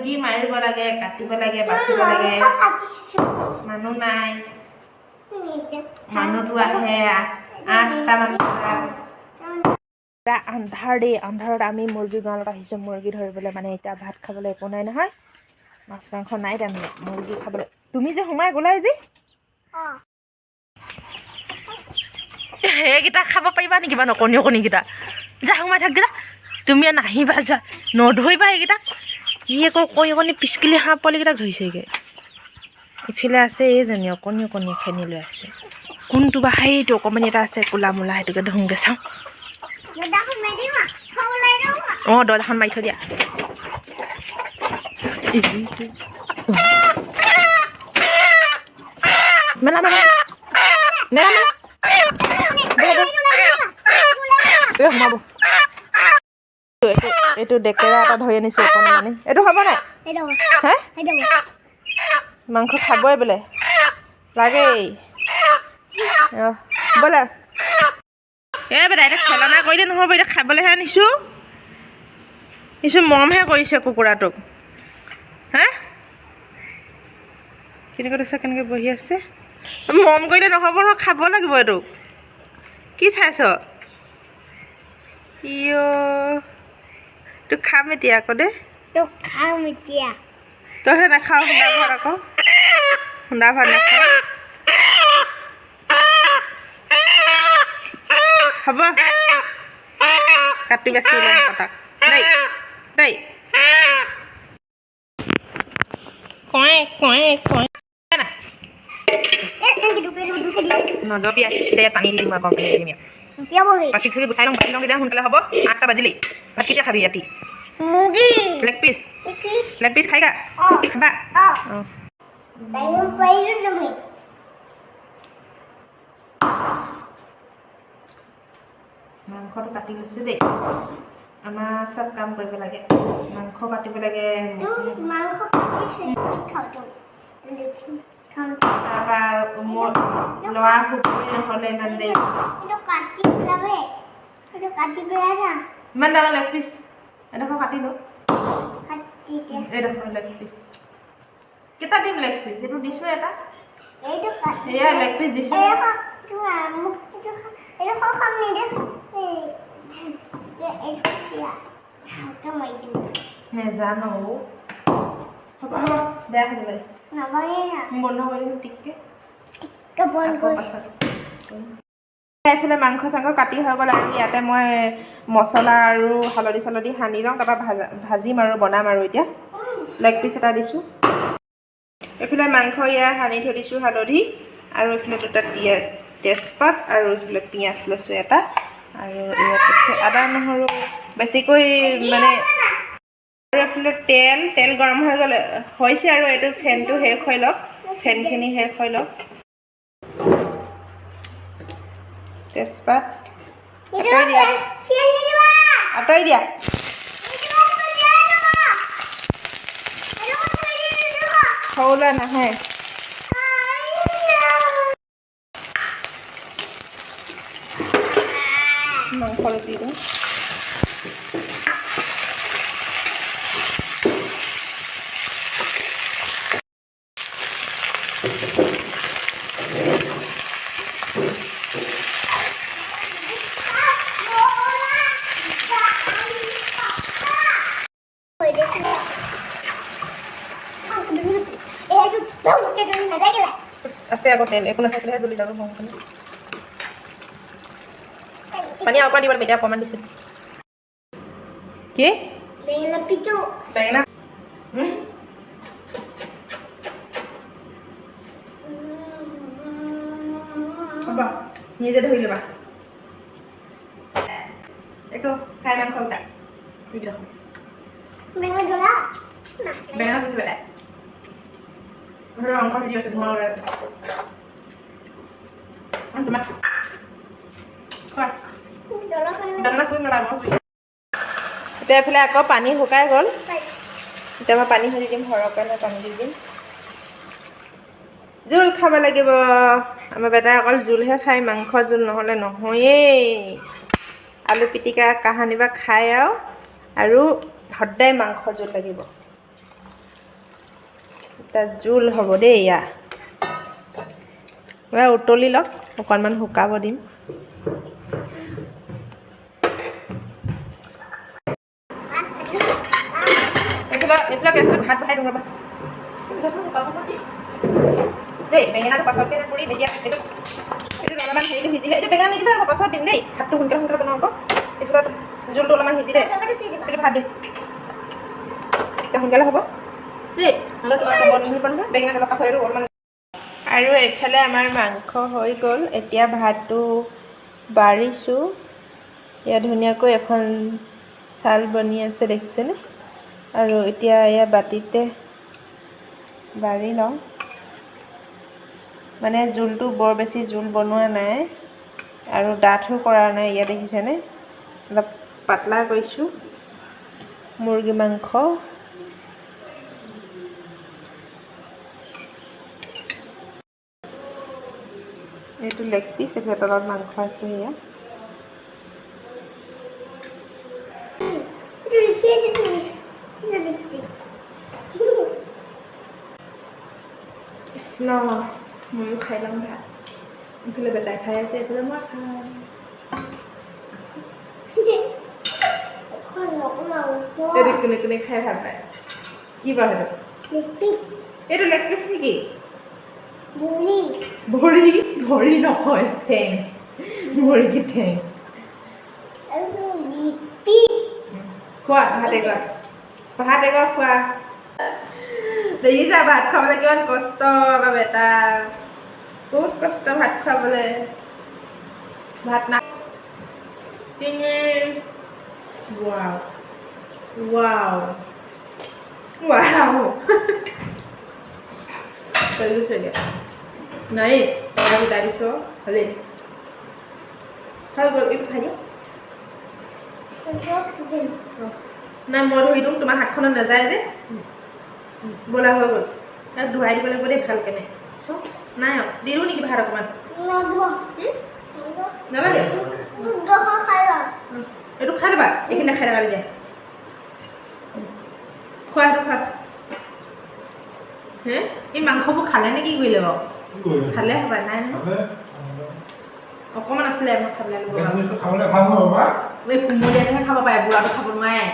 যি মাৰিব লাগে কাটিব লাগে বাচিব লাগে মানুহ নাই মানুহটো আহে 8টামান বজাত আন্ধাৰ দেই আন্ধাৰত আমি মুৰ্গী গঁৰালত আহিছোঁ মুৰ্গী ধৰিবলৈ মানে এতিয়া ভাত খাবলৈ একো নাই নহয় মাছ মাংস নাই তাৰমানে মুৰ্গী খাবলৈ তুমি যে সোমাই গ'লাই যে সেইকেইটা খাব পাৰিবা নেকি বাৰু নকণী অকণীকেইটা যা সোমাই থাক যা তুমি নাহিবা যা নধৰিবা সেইকেইটা ই আকৌ কণী কণী পিচকিলি হাঁহ পোৱালিকেইটাক ধৰিছেগৈ ইফালে আছে এইজনী অকণী অকণী খেনি লৈ আছে কোনটো বা সেইটো অকণমানি এটা আছে ক'লা মূলা সেইটোকে ধৰোঁগৈ চাওঁ অঁ দৰ্জাখন মাৰি থৈ দিয়া মেলা মেলা মেলা মেলা সোমাব এইটো ডেকেৰা এটা ধৰি আনিছোঁ অকণমানি এইটো হ'ব নাই হে মাংস খাবই বোলে লাগেই বোলে এই বেটা এতিয়া খেলনা কৰিলে নহ'ব এতিয়া খাবলৈহে আনিছোঁ কিছু মৰমহে কৰিছে কুকুৰাটোক হা কেনেকৈ কৈছে কেনেকৈ বহি আছে মৰম কৰিলে নহ'ব নহয় খাব লাগিব এইটো কি চাইছ ইয় তোক খাম এতিয়া আকৌ দেই তোক খাম এতিয়া তইহে নাখাওঁ খুন্দা ভাত আকৌ খুন্দা ভাত নাখাওঁ হ'ব কাটি বাচি ল'ম কটাক দেই দেই কয় কয় কয় নজপি দে পানী দি দিম আকৌ পানী দিম বাকী খুলি গুচাই ল'ম বাকী ল'ম তেতিয়া সোনকালে হ'ব 8টা বাজিলেই ভাত কেতিয়া খাবি ৰাতি লেগ পিচ খাই গা খাবা অঁ মাংসটো কাটি লৈছোঁ দেই আমাৰ চব কাম কৰিব লাগে মাংস কাটিব লাগে তাৰপৰা মোৰ ল'ৰা শুকুৰি নহ'লে ইমান দেৰি ইমান ডাঙৰ লেগ পিচ এডোখৰ কাটি লওঁ এইডোখৰ লেগ পিচ কেইটা দিম লেগ পিচ এইটো দিছোঁ এটা এয়া লেগ পিচ দিছোঁ নেজানো হ'ব হ'ব বেয়া হৈ যাব বন্ধ কৰি দিম টিককৈ পাছত এইফালে মাংস চাংস কাটি হৈ গ'ল আৰু ইয়াতে মই মছলা আৰু হালধি চালধি সানি লওঁ তাৰপৰা ভাজিম আৰু বনাম আৰু এতিয়া লেগ পিচ এটা দিছোঁ এইফালে মাংস ইয়াত সানি থৈ দিছোঁ হালধি আৰু এইফালে দুটা তেজপাত আৰু এইফালে পিঁয়াজ লৈছোঁ এটা আৰু ইয়াত আছে আদা নহৰু বেছিকৈ মানে আৰু এইফালে তেল গৰম হৈ গ'লে হৈছে আৰু এইটো ফেনটো শেষ হৈ লওক ফেনখিনি শেষ হৈ লওক তেজপাত আঁতৰি দিয়া সৰুলৈ নাহে মাংসলৈ দি দিওঁ আছে আকৌ তেল একো নাথাকিলেহে জ্বলি যাব সোনকালে পানী আৰু দিব লাগিব এতিয়া অকণমান দিছোঁ কি বেঙেনা হ'ব নিজে ধৰি ল'বা এইটো খাই মাংস উঠা বেঙেনা পিছো বেলাই অংশ ভিডিঅ' আছে তোমাৰ তোমাক এতিয়া এইফালে আকৌ পানী শুকাই গ'ল এতিয়া মই পানী দি দিম সৰহকৈ পানী দি দিম জোল খাব লাগিব আমাৰ বেটাই অকল জোলহে খায় মাংস জোল নহ'লে নহয়েই আলু পিটিকা কাহানি বা খায় আৰু সদায় মাংস জোল লাগিব এটা জোল হ'ব দেই এয়া এবাৰ উতলি লওক অকণমান শুকাব দিম এইফালে গেছটো ভাত বহাই দিওঁ ৰ'বা দেই বেঙেনাটো পাছতকৈ পুৰি এতিয়া এইটো অলপমান হেৰিটো সিজিলে এতিয়া বেঙেনা নিদিবা আকৌ পাছত দিম দেই ভাতটো সোনকালে বনাব এইটো জোলটো অলপমান সিজিলে এইটো ভাত দিম এতিয়া সোনকালে হ'ব দেই নহ'লে তোমাৰ বেঙেনা অলপ পাছত এইটো অলপমান আৰু এইফালে আমাৰ মাংস হৈ গ'ল এতিয়া ভাতটো বাঢ়িছোঁ ইয়াত ধুনীয়াকৈ এখন চাল বনি আছে দেখিছেনে আৰু এতিয়া এয়া বাতিতে বাঢ়ি লওঁ মানে জোলটো বৰ বেছি জোল বনোৱা নাই আৰু ডাঠো কৰা নাই ইয়াত দেখিছেনে অলপ পাতলা কৰিছোঁ মুৰ্গী মাংস এইটো লেগ পিচ এইফালে তলত মাংস আছে এয়া কৃষ্ণ ময়ো খাই লওঁ ভাত এইফালে বেটাই খাই আছে এইফালে মই খাম এইটো কোনে কোনে খাই ভাল পায় কি বাৰু এইটো লেগ পিচ নেকি ভৰি নকয় ঠেং মুৰ্গী ঠেং খোৱা ভাত এগৰ খোৱা দেখিছা ভাত খাবলৈ কিমান কষ্ট আমাৰ বেটা বহুত কষ্ট ভাত খাবলৈ ভাত না ৱাও ৱাও ৱাও নাই গোটাই দিছোঁ ভালেই খাই গ'ল এইটো খাই দিওঁ নাই মই ধৰি দিওঁ তোমাৰ হাতখনত নাযায় যে বলা হৈ গ'ল তাক ধুৱাই দিব লাগিব দেই ভালকেনে নাই দি দিওঁ নেকি ভাত অকণমান নালাগে এইটো খাই ল'বা এইখিনি খাই ল'বা দিয়া খোৱা সেইটো খোৱা হে এই মাংসবোৰ খালে নে কি কৰিলে বাৰু খালে হ'বা নাই নহয় অকণমান আছিলে মই খাবলৈ এই কুমলীয়াটোহে খাব পাৰে বুঢ়াটো খাব নোৱাৰে